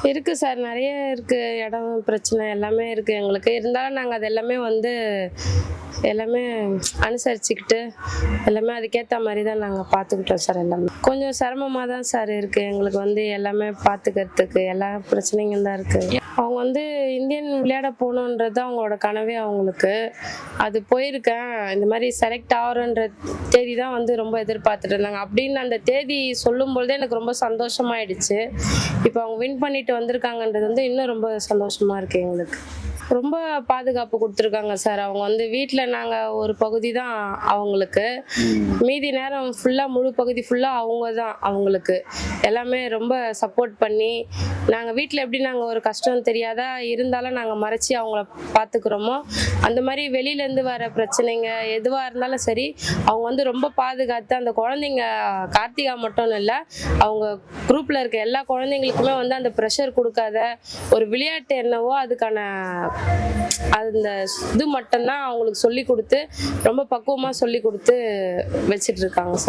இருக்கு சார். நெறைய இருக்கு. இடம் பிரச்சனை எல்லாமே இருக்கு எங்களுக்கு. இருந்தாலும் நாங்க அது எல்லாமே எல்லாமே அனுசரிச்சுக்கிட்டு, எல்லாமே அதுக்கேத்த மாரி தான் நாங்க பார்த்துக்கிட்டோம் சார் எல்லாமே. கொஞ்சம் சிரமமா தான் சார் இருக்கு. எங்களுக்கு எல்லாமே பார்த்துக்கிறதுக்கு எல்லா பிரச்சனையும் தான் இருக்கு. அவங்க இந்தியன் விளையாட போகணுன்றது அவங்களோட கனவே அவங்களுக்கு. அது போயிருக்கேன். இந்த மாரி செலக்ட் ஆகுறன்ற தேதி தான் ரொம்ப எதிர்பார்த்துட்டு இருந்தாங்க. அப்படின்னு அந்த தேதி சொல்லும்பொழுதே எனக்கு ரொம்ப சந்தோஷமாயிடுச்சு. இப்போ அவங்க வின் பண்ணிட்டு வந்திருக்காங்கன்றது இன்னும் ரொம்ப சந்தோஷமா இருக்கு எங்களுக்கு. ரொம்ப பாதுகாப்பு கொடுத்துருக்காங்க சார். அவங்க வீட்டில் நாங்கள் ஒரு பகுதி தான் அவங்களுக்கு, மீதி நேரம் ஃபுல்லாக முழு பகுதி ஃபுல்லாக அவங்க தான் அவங்களுக்கு. எல்லாமே ரொம்ப சப்போர்ட் பண்ணி, நாங்கள் வீட்டில் எப்படி நாங்கள் ஒரு கஷ்டம் தெரியாதா இருந்தாலும் நாங்கள் மறைச்சி அவங்கள பார்த்துக்குறோமோ, அந்த மாதிரி வெளியிலேருந்து வர பிரச்சனைங்க எதுவாக இருந்தாலும் சரி, அவங்க ரொம்ப பாதுகாத்து அந்த குழந்தைங்க கார்த்திகா மட்டும் இல்லை, அவங்க குரூப்பில் இருக்க எல்லா குழந்தைங்களுக்குமே அந்த ப்ரெஷர் கொடுக்காத ஒரு விளையாட்டு என்னவோ அதுக்கான அந்த இது மட்டும்தான் அவங்களுக்கு சொல்லி கொடுத்து ரொம்ப பக்குவமாக சொல்லி கொடுத்து வச்சிட்டு இருக்காங்க சார்.